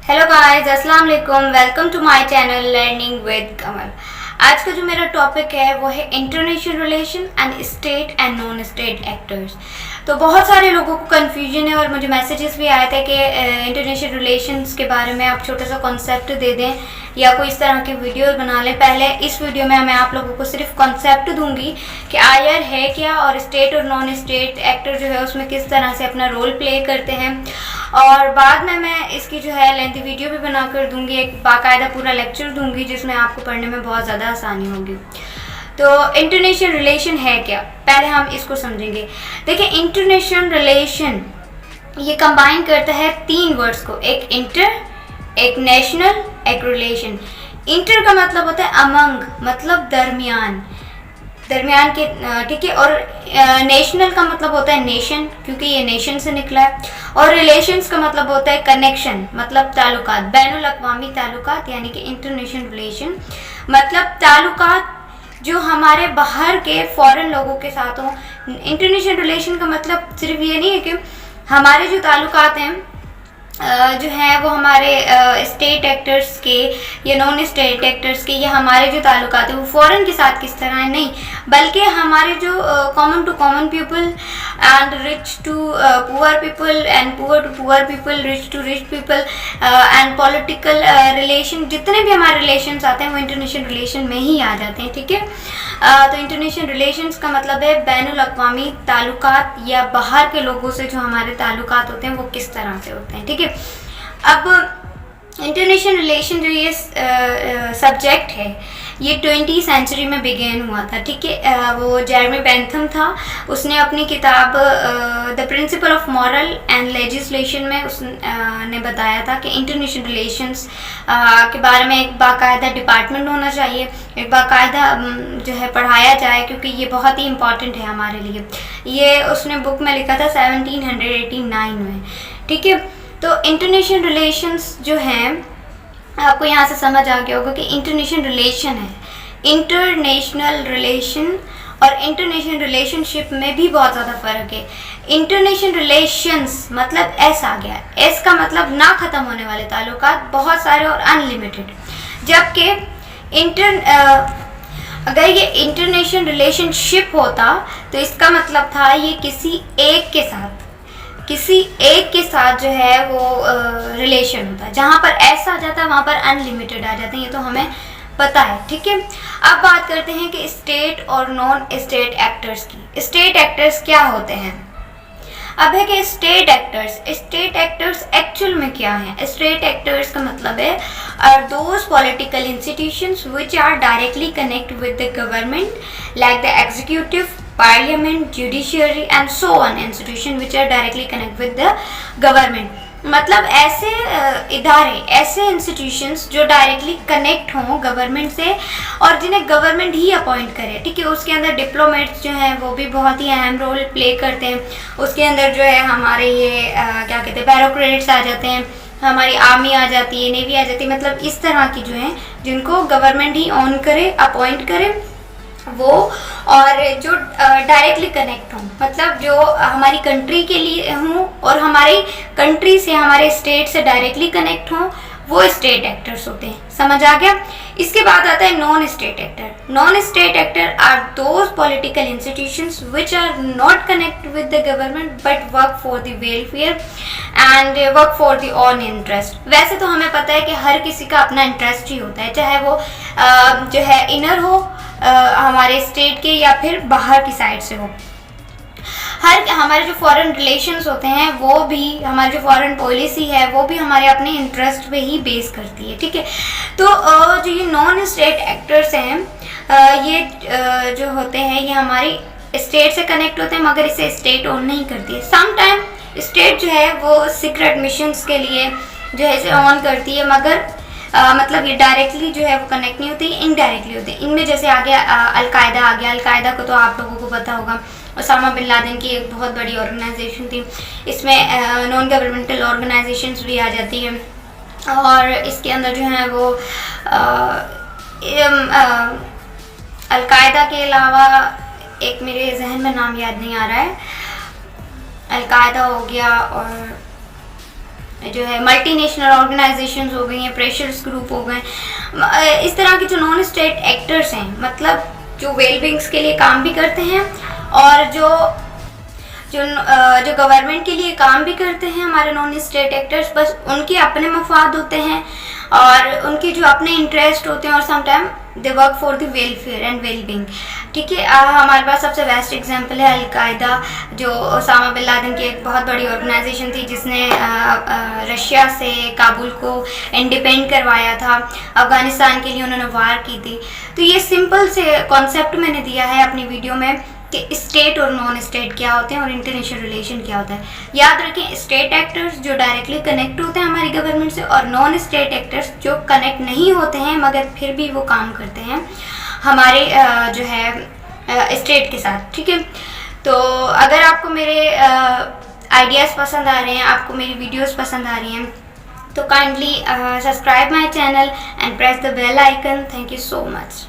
Hello guys, अस्सलाम वालेकुम। Welcome to my channel learning with Kamal. आज का जो मेरा टॉपिक है वो है international relation and state and non state actors. तो बहुत सारे लोगों को कन्फ्यूजन है और मुझे मैसेजेस भी आए थे कि इंटरनेशनल रिलेशंस के बारे में आप छोटा सा कॉन्सेप्ट दे दें या कोई इस तरह की वीडियो बना लें। पहले इस वीडियो में मैं आप लोगों को सिर्फ कॉन्सेप्ट दूंगी कि आईआर है क्या और स्टेट और नॉन स्टेट एक्टर जो है उसमें किस तरह से अपना रोल प्ले करते हैं, और बाद में मैं इसकी जो है लेंथी वीडियो भी बना कर दूंगी, एक बाकायदा पूरा लेक्चर दूंगी जिसमें आपको पढ़ने में बहुत ज़्यादा आसानी होगी। तो इंटरनेशनल रिलेशन है क्या, पहले हम इसको समझेंगे। देखिए, इंटरनेशनल रिलेशन ये कंबाइन करता है तीन वर्ड्स को, एक इंटर, एक नेशनल, एक रिलेशन। इंटर का मतलब होता है अमंग, मतलब दरमियान के, ठीक है। और नेशनल का मतलब होता है नेशन, क्योंकि ये नेशन से निकला है। और रिलेशंस का मतलब होता है कनेक्शन, मतलब ताल्लुकात, बैनुल अक़वामी ताल्लुकात, यानी कि इंटरनेशनल रिलेशन मतलब ताल्लुकात जो हमारे बाहर के फॉरेन लोगों के साथ हों। इंटरनेशनल रिलेशन का मतलब सिर्फ ये नहीं है कि हमारे जो ताल्लुकात हैं जो है वो हमारे स्टेट एक्टर्स के या नॉन स्टेट एक्टर्स के, या हमारे जो ताल्लुकात हैं वो फॉरेन के साथ किस तरह है, नहीं, बल्कि हमारे जो common to common people and rich to poor people and poor to poor people, rich to rich people and political relation, जितने भी हमारे रिलेशंस आते हैं वो इंटरनेशनल रिलेशन में ही आ जाते हैं, ठीक है। तो इंटरनेशनल रिलेशंस का मतलब है बैनुल अक़वामी ताल्लुकात या बाहर के लोगों से जो हमारे ताल्लुकात होते हैं वो किस तरह से होते हैं, ठीक है। अब इंटरनेशनल रिलेशन जो ये सब्जेक्ट है ये 20वीं सेंचुरी में बिगेन हुआ था, ठीक है। वो जेरेमी बेंथम था, उसने अपनी किताब the principle of moral and legislation में उसने बताया था कि इंटरनेशनल रिलेशंस के बारे में एक बाकायदा डिपार्टमेंट होना चाहिए, एक बाकायदा जो है पढ़ाया जाए, क्योंकि ये बहुत ही इम्पॉर्टेंट है हमारे लिए। ये उसने बुक में लिखा था 1789 में, ठीक है। तो इंटरनेशनल रिलेशंस जो हैं, आपको यहाँ से समझ आ गया होगा कि इंटरनेशनल रिलेशन है, इंटरनेशनल रिलेशन और इंटरनेशनल रिलेशनशिप में भी बहुत ज़्यादा फ़र्क है। इंटरनेशनल रिलेशंस मतलब एस आ गया, एस का मतलब ना ख़त्म होने वाले ताल्लुकात, बहुत सारे और अनलिमिटेड, जबकि अगर ये इंटरनेशनल रिलेशनशिप होता तो इसका मतलब था ये किसी एक के साथ जो है वो रिलेशन होता है। जहाँ पर ऐसा आ जाता है वहाँ पर अनलिमिटेड आ जाते हैं, ये तो हमें पता है, ठीक है। अब बात करते हैं कि स्टेट और नॉन स्टेट एक्टर्स की। स्टेट एक्टर्स क्या होते हैं? अब है कि स्टेट एक्टर्स एक्चुअल में क्या हैं? स्टेट एक्टर्स का मतलब है are those political institutions which are directly connect with the government like the executive, parliament, judiciary and so on institution which are directly connect with the government. मतलब ऐसे इदारे, ऐसे इंस्टीट्यूशंस जो डायरेक्टली कनेक्ट हों government से और जिन्हें government ही appoint करे, ठीक है। उसके अंदर डिप्लोमेट्स जो हैं वो भी बहुत ही अहम रोल प्ले करते हैं। उसके अंदर जो है हमारे ये क्या कहते हैं, ब्यूरोक्रेट्स आ जाते हैं, हमारी आर्मी आ जाती है, नेवी आ जाती है, मतलब इस तरह की जो हैं जिनको गवर्नमेंट ही ऑन करे, अपॉइंट करे वो, और जो डायरेक्टली कनेक्ट हों, मतलब जो हमारी कंट्री के लिए हों और हमारी कंट्री से, हमारे स्टेट से डायरेक्टली कनेक्ट हों, वो स्टेट एक्टर्स होते हैं। समझ आ गया? इसके बाद आता है non state actor. Non state actor are those political institutions which are not connect with the government but work for the welfare and work for the own interest. वैसे तो हमें पता है कि हर किसी का अपना इंटरेस्ट ही होता है, चाहे वो जो है इनर हो हमारे स्टेट के या फिर बाहर की साइड से हो। हमारे जो फॉरेन रिलेशंस होते हैं वो भी, हमारी जो फॉरेन पॉलिसी है वो भी हमारे अपने इंटरेस्ट पे ही बेस करती है, ठीक है। तो जो ये नॉन स्टेट एक्टर्स हैं ये जो होते हैं ये हमारी स्टेट से कनेक्ट होते हैं, मगर इसे स्टेट ऑन नहीं करती है। समटाइम स्टेट जो है वो सीक्रेट मिशंस के लिए जो है इसे ऑन करती है, मगर मतलब ये डायरेक्टली जो है वो कनेक्ट नहीं होती, इनडायरेक्टली होते हैं। इनमें जैसे आ गया अलकायदा आ गया। अलकायदा को तो आप लोगों को पता होगा, ओसामा बिन लादेन की एक बहुत बड़ी ऑर्गेनाइजेशन थी। इसमें नॉन गवर्नमेंटल ऑर्गेनाइजेशंस भी आ जाती हैं, और इसके अंदर जो है वो अलकायदा के अलावा एक मेरे जहन में नाम याद नहीं आ रहा है, अलकायदा हो गया और जो है मल्टीनेशनल ऑर्गेनाइजेशंस हो गई हैं, प्रेशर्स ग्रुप हो गए, इस तरह के जो नॉन स्टेट एक्टर्स हैं, मतलब जो वेलबींग्स के लिए काम भी करते हैं और जो गवर्नमेंट के लिए काम भी करते हैं, हमारे नॉन स्टेट एक्टर्स, बस उनके अपने मफाद होते हैं और उनके जो अपने इंटरेस्ट होते हैं और sometime they work for the welfare and wellbeing. ठीक है, हमारे पास सबसे बेस्ट एग्जांपल है अलकायदा, जो ओसामा बिन लादेन की एक बहुत बड़ी ऑर्गेनाइजेशन थी जिसने रशिया से काबुल को इंडिपेंड करवाया था, अफ़गानिस्तान के लिए उन्होंने वार की थी। तो ये सिंपल से कॉन्सेप्ट मैंने दिया है अपनी वीडियो में कि स्टेट और नॉन स्टेट क्या होते हैं और इंटरनेशनल रिलेशन क्या होता है। याद रखें, स्टेट एक्टर्स जो डायरेक्टली कनेक्ट होते हैं हमारी गवर्नमेंट से, और नॉन स्टेट एक्टर्स जो कनेक्ट नहीं होते हैं मगर फिर भी वो काम करते हैं हमारे जो है स्टेट के साथ। ठीक है, तो अगर आपको मेरे आइडियाज़ पसंद आ रहे हैं, आपको मेरी वीडियोज़ पसंद आ रही हैं, तो kindly subscribe my channel and press the bell icon. Thank you so much.